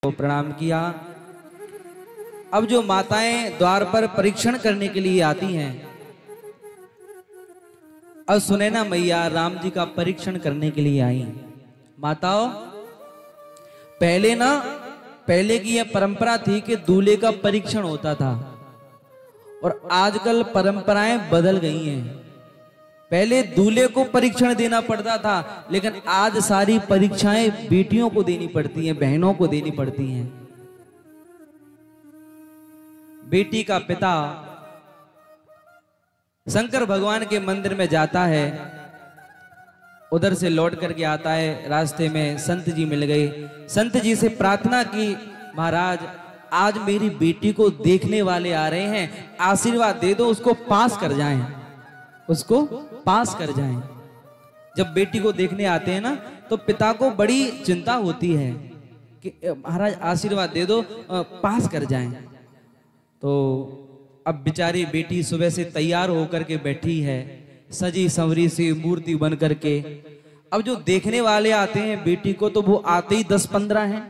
को प्रणाम किया। अब जो माताएं द्वार पर परीक्षण करने के लिए आती हैं, अब सुनैना मैया राम जी का परीक्षण करने के लिए आई। माताओं, पहले की यह परंपरा थी कि दूल्हे का परीक्षण होता था और आजकल परंपराएं बदल गई हैं। पहले दूल्हे को परीक्षण देना पड़ता था, लेकिन आज सारी परीक्षाएं बेटियों को देनी पड़ती हैं, बहनों को देनी पड़ती हैं। बेटी का पिता शंकर भगवान के मंदिर में जाता है, उधर से लौट करके आता है, रास्ते में संत जी मिल गए। संत जी से प्रार्थना की, महाराज आज मेरी बेटी को देखने वाले आ रहे हैं, आशीर्वाद दे दो, उसको पास कर जाएं, उसको पास कर जाएं। जब बेटी को देखने आते हैं ना, तो पिता को बड़ी चिंता होती है कि महाराज आशीर्वाद दे दो, पास कर जाएं। तो अब बेचारी बेटी सुबह से तैयार होकर के बैठी है, सजी संवरी सी मूर्ति बन करके। अब जो देखने वाले आते हैं बेटी को, तो वो आते ही 10-15 हैं।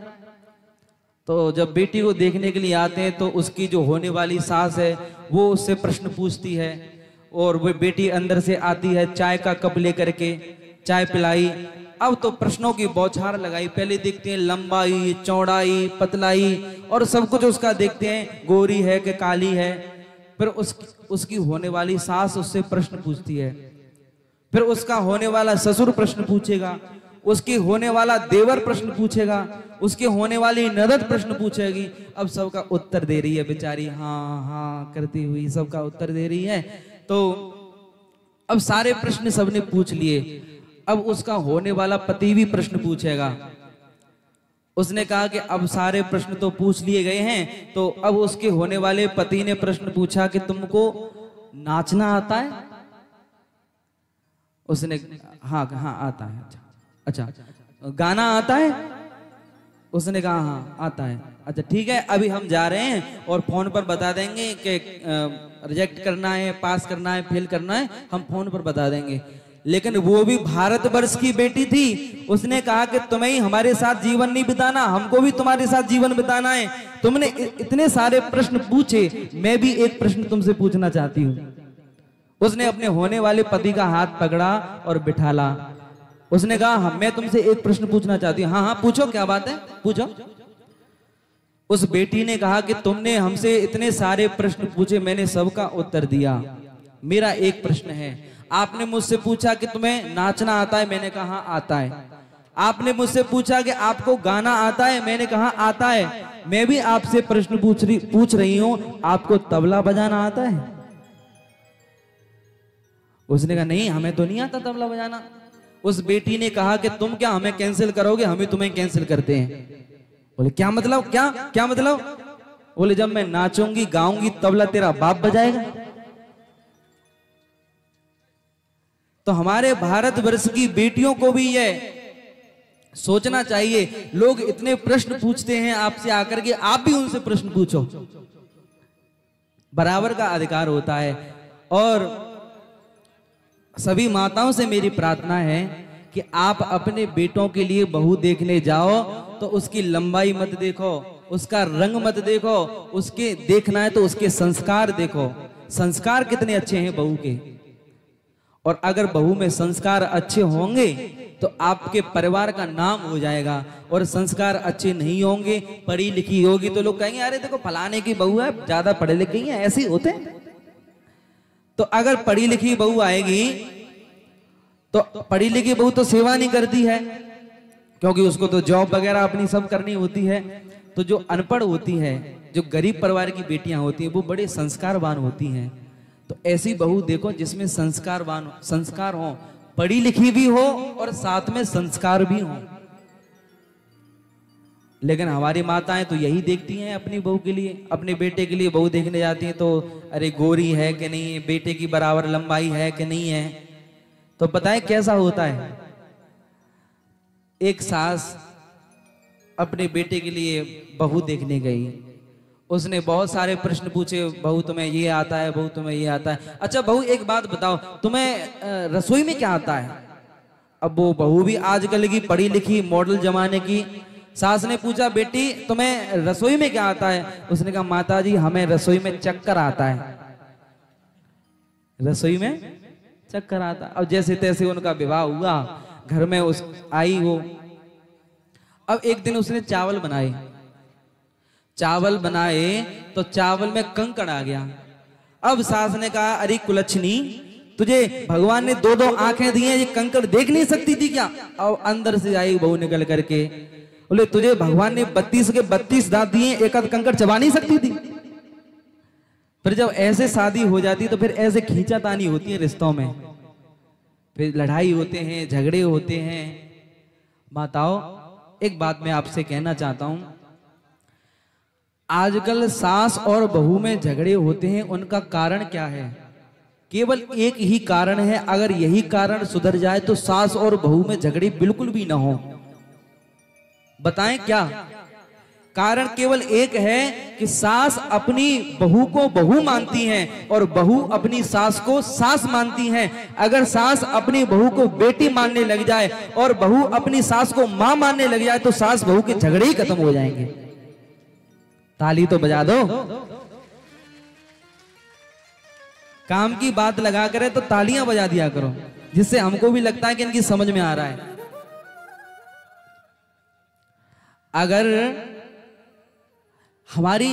तो जब बेटी को देखने के लिए आते हैं, तो उसकी जो होने वाली सास है वो उससे प्रश्न पूछती है, और वो बेटी अंदर से आती है, चाय का कप लेकर के चाय पिलाई। अब तो प्रश्नों की बौछार लगाई। पहले देखते हैं लंबाई, चौड़ाई, पतलाई और सब कुछ उसका देखते हैं, गोरी है कि काली है। फिर उसकी होने वाली सास उससे प्रश्न पूछती है, फिर उसका होने वाला ससुर प्रश्न पूछेगा, उसकी होने वाला देवर प्रश्न पूछेगा, उसके होने वाली ननद प्रश्न पूछेगी। अब सबका उत्तर दे रही है बेचारी, हाँ हाँ करती हुई सबका उत्तर दे रही है। तो अब सारे प्रश्न सबने पूछ लिए। अब उसका होने वाला पति भी प्रश्न पूछेगा। उसने कहा कि अब सारे प्रश्न तो पूछ लिए गए हैं, तो अब उसके होने वाले पति ने प्रश्न पूछा कि तुमको नाचना आता है? उसने हाँ आता है। अच्छा, गाना आता है? उसने कहा हाँ आता है। अच्छा ठीक है, अभी हम जा रहे हैं और फोन पर बता देंगे कि रिजेक्ट करना है, पास करना है, फेल करना है, हम फोन पर बता देंगे। लेकिन वो भी भारतवर्ष की बेटी थी। उसने कहा कि तुम्हें ही हमारे साथ जीवन नहीं बिताना, हमको भी तुम्हारे साथ जीवन बिताना है। तुमने इतने सारे प्रश्न पूछे, मैं भी एक प्रश्न तुमसे पूछना चाहती हूँ। उसने अपने होने वाले पति का हाथ पकड़ा और बिठाला। उसने कहा हाँ, मैं तुमसे एक प्रश्न पूछना चाहती हूँ। हाँ हाँ पूछो, क्या बात है, पूछो। उस बेटी ने कहा कि तुमने हमसे इतने सारे प्रश्न पूछे, मैंने सबका उत्तर दिया। मेरा एक प्रश्न है, आपने मुझसे पूछा कि तुम्हें नाचना आता है, मैंने कहा आता है। आपने मुझसे पूछा कि आपको गाना आता है, मैंने कहा आता है। मैं भी आपसे प्रश्न पूछ रही हूं, आपको तबला बजाना आता है? उसने कहा नहीं, हमें तो नहीं आता तबला बजाना। उस बेटी ने कहा कि तुम क्या हमें कैंसिल करोगे, हमें तुम्हें कैंसिल करते हैं। बोले क्या मतलब, क्या मतलब? बोले जब मैं नाचूंगी गाऊंगी तबला तेरा बाप बजाएगा। तो हमारे भारतवर्ष की बेटियों को भी यह सोचना चाहिए। लोग इतने प्रश्न पूछते हैं आपसे आकर के, आप भी उनसे प्रश्न पूछो, बराबर का अधिकार होता है। और सभी माताओं से मेरी प्रार्थना है कि आप अपने बेटों के लिए बहू देखने जाओ तो उसकी लंबाई मत देखो, उसका रंग मत देखो, उसके देखना है तो उसके संस्कार देखो। संस्कार कितने अच्छे हैं बहू के। और अगर बहू में संस्कार अच्छे होंगे तो आपके परिवार का नाम हो जाएगा। और संस्कार अच्छे नहीं होंगे, पढ़ी लिखी होगी तो लोग कहेंगे अरे देखो फलाने की बहू है, ज्यादा पढ़े लिखे हैं, ऐसे ही होते हैं। तो अगर पढ़ी लिखी बहू आएगी तो पढ़ी लिखी बहू तो सेवा नहीं करती है, क्योंकि उसको तो जॉब वगैरह अपनी सब करनी होती है। तो जो अनपढ़ होती है, जो गरीब परिवार की बेटियां होती हैं, वो बड़े संस्कारवान होती हैं। तो ऐसी बहू देखो जिसमें संस्कार हो, पढ़ी लिखी भी हो और साथ में संस्कार भी हो। लेकिन हमारी माताएं तो यही देखती हैं अपनी बहू के लिए, अपने बेटे के लिए बहू देखने जाती हैं तो अरे गोरी है कि नहीं, बेटे की बराबर लंबाई है कि नहीं है। तो पता है कैसा होता है, एक सास अपने बेटे के लिए बहू देखने गई। उसने बहुत सारे प्रश्न पूछे, बहू तुम्हें ये आता है, बहू तुम्हें ये आता है। अच्छा बहू एक बात बताओ, तुम्हें रसोई में क्या आता है? अब वो बहू भी आजकल की पढ़ी लिखी मॉडल जमाने की सास ने पूछा बेटी तुम्हें रसोई में क्या आता है? उसने कहा माता जी हमें रसोई में चक्कर आता है। रसोई में चक्कर आता। अब जैसे तैसे उनका विवाह हुआ, घर में उस आई वो। अब एक दिन उसने चावल बनाए, चावल बनाए तो चावल में कंकड़ आ गया। अब सास ने कहा अरे कुलच्छनी, तुझे भगवान ने दो दो आंखें दी हैं, ये कंकड़ देख नहीं सकती थी क्या? और अंदर से आई बहू निकल करके, बोले तुझे भगवान ने 32 के 32 दांत दिए, एक आध कंकड़ चबा नहीं सकती थी? फिर जब ऐसे शादी हो जाती तो फिर ऐसे खींचातानी होती है रिश्तों में, फिर लड़ाई होते हैं, झगड़े होते हैं। माताओं एक बात मैं आपसे कहना चाहता हूं, आजकल सास और बहू में झगड़े होते हैं, उनका कारण क्या है? केवल एक ही कारण है। अगर यही कारण सुधर जाए तो सास और बहू में झगड़े बिल्कुल भी ना हो। बताएं क्या कारण? केवल एक है कि सास अपनी बहू को बहू मानती हैं और बहू अपनी सास को सास मानती हैं। अगर सास अपनी बहू को बेटी मानने लग जाए और बहू अपनी सास को मां मानने लग जाए तो सास बहू के झगड़े ही खत्म हो जाएंगे। ताली तो बजा दो। काम की बात लगा करे तो तालियां बजा दिया करो, जिससे हमको भी लगता है कि इनकी समझ में आ रहा है। अगर हमारी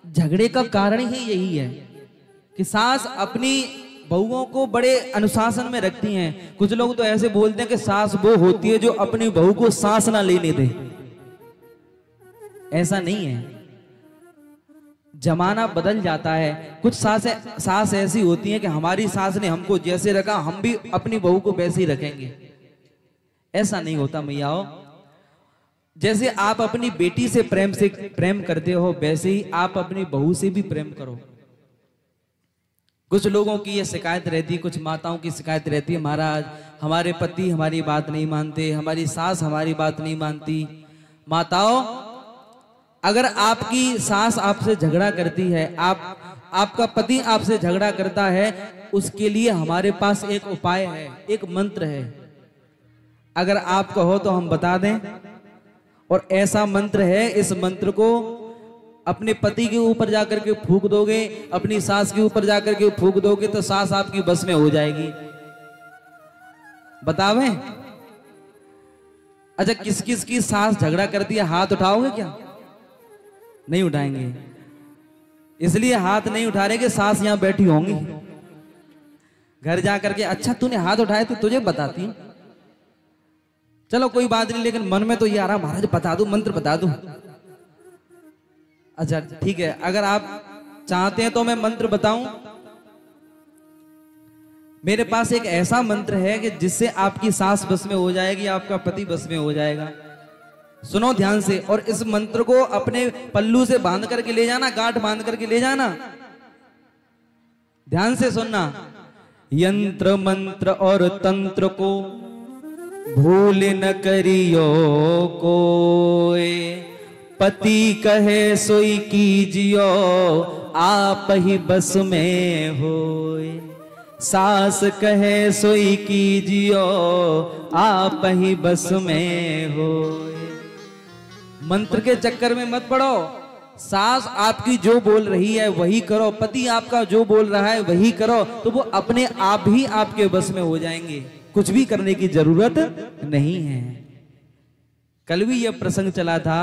झगड़े का कारण ही यही है कि सास अपनी बहुओं को बड़े अनुशासन में रखती हैं। कुछ लोग तो ऐसे बोलते हैं कि सास वो होती है जो अपनी बहू को सांस ना लेने दे। ऐसा नहीं है, जमाना बदल जाता है। कुछ सास ऐसी होती हैं कि हमारी सास ने हमको जैसे रखा हम भी अपनी बहू को वैसे ही रखेंगे। ऐसा नहीं होता मैयाओ। जैसे आप अपनी बेटी से प्रेम करते हो, वैसे ही आप अपनी बहू से भी प्रेम करो। कुछ लोगों की ये शिकायत रहती है, कुछ माताओं की शिकायत रहती है, महाराज हमारे पति हमारी बात नहीं मानते, हमारी सास हमारी बात नहीं मानती। माताओं अगर आपकी सास आपसे झगड़ा करती है, आपका पति आपसे झगड़ा करता है, उसके लिए हमारे पास एक उपाय है, एक मंत्र है। अगर आप कहो तो हम बता दें। और ऐसा मंत्र है, इस मंत्र को अपने पति के ऊपर जाकर के फूंक दोगे, अपनी सास के ऊपर जाकर के फूंक दोगे तो सास आपकी बस में हो जाएगी। बतावें? अच्छा किस किस की सास झगड़ा करती है, हाथ उठाओगे क्या? नहीं उठाएंगे। इसलिए हाथ नहीं उठा रहे कि सास यहां बैठी होंगी। घर जाकर के अच्छा तूने हाथ उठाए तो तुझे बताती। चलो कोई बात नहीं, लेकिन मन में तो ये आ रहा महाराज बता दूं, मंत्र बता दूं। अच्छा ठीक है, अगर आप चाहते हैं तो मैं मंत्र बताऊं। मेरे पास एक ऐसा मंत्र है कि जिससे आपकी सास बस में हो जाएगी, आपका पति बस में हो जाएगा। सुनो ध्यान से, और इस मंत्र को अपने पल्लू से बांध करके ले जाना, गांठ बांध करके ले जाना। ध्यान से सुनना। यंत्र मंत्र और तंत्र को भूल न करियो कोई, पति कहे सोई कीजियो आप ही बस में होए। सास कहे सोई कीजियो आप ही बस में होए। मंत्र के चक्कर में मत पड़ो। सास आपकी जो बोल रही है वही करो, पति आपका जो बोल रहा है वही करो, तो वो अपने आप ही आपके बस में हो जाएंगे। कुछ भी करने की जरूरत नहीं है। कल भी यह प्रसंग चला था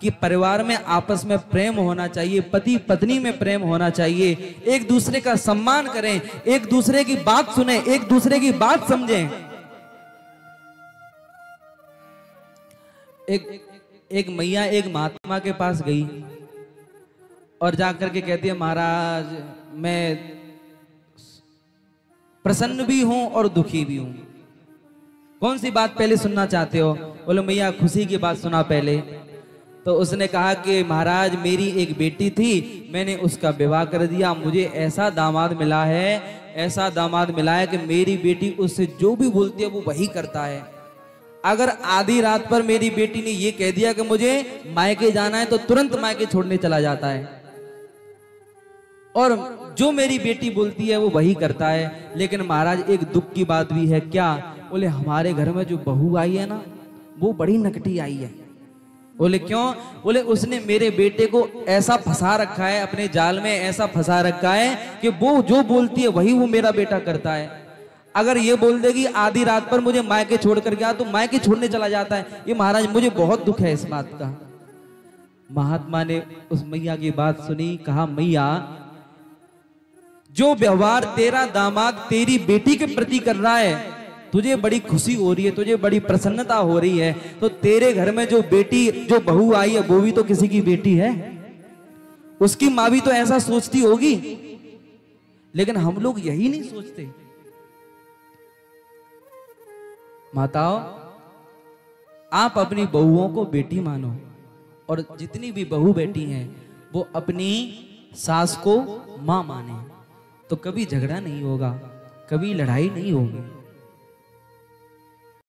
कि परिवार में आपस में प्रेम होना चाहिए, पति पत्नी में प्रेम होना चाहिए, एक दूसरे का सम्मान करें, एक दूसरे की बात सुने, एक दूसरे की बात समझें। एक मैया एक महात्मा के पास गई और जाकर के कहती है महाराज मैं प्रसन्न भी हूं और दुखी भी हूं। कौन सी बात पहले सुनना चाहते हो? बोलो मैया खुशी की बात सुना पहले। तो उसने कहा कि महाराज मेरी एक बेटी थी, मैंने उसका विवाह कर दिया, मुझे ऐसा दामाद मिला है, ऐसा दामाद मिला है कि मेरी बेटी उससे जो भी बोलती है वो वही करता है। अगर आधी रात पर मेरी बेटी ने ये कह दिया कि मुझे मायके जाना है तो तुरंत मायके छोड़ने चला जाता है, और जो मेरी बेटी बोलती है वो वही करता है। लेकिन महाराज एक दुख की बात भी है। क्या? बोले हमारे घर में जो बहू आई है ना वो बड़ी नकटी आई है, बोले क्यों? बोले उसने मेरे बेटे को ऐसा फंसा रखा है, अपने जाल में ऐसा फंसा रखा है कि वो जो बोलती है वही वो मेरा बेटा करता है। अगर ये बोल देगी आधी रात पर मुझे मायके छोड़ कर गया तो मायके छोड़ने चला जाता है। ये महाराज मुझे बहुत दुख है इस बात का। महात्मा ने उस मैया की बात सुनी, कहा मैया जो व्यवहार तेरा दामाद तेरी बेटी के प्रति कर रहा है, तुझे बड़ी खुशी हो रही है, तुझे बड़ी प्रसन्नता हो रही है, तो तेरे घर में जो बेटी जो बहू आई है वो भी तो किसी की बेटी है, उसकी माँ भी तो ऐसा सोचती होगी। लेकिन हम लोग यही नहीं सोचते। माताओं, आप अपनी बहुओं को बेटी मानो और जितनी भी बहू बेटी हैं वो अपनी सास को मां माने, तो कभी झगड़ा नहीं होगा, कभी लड़ाई नहीं होगी।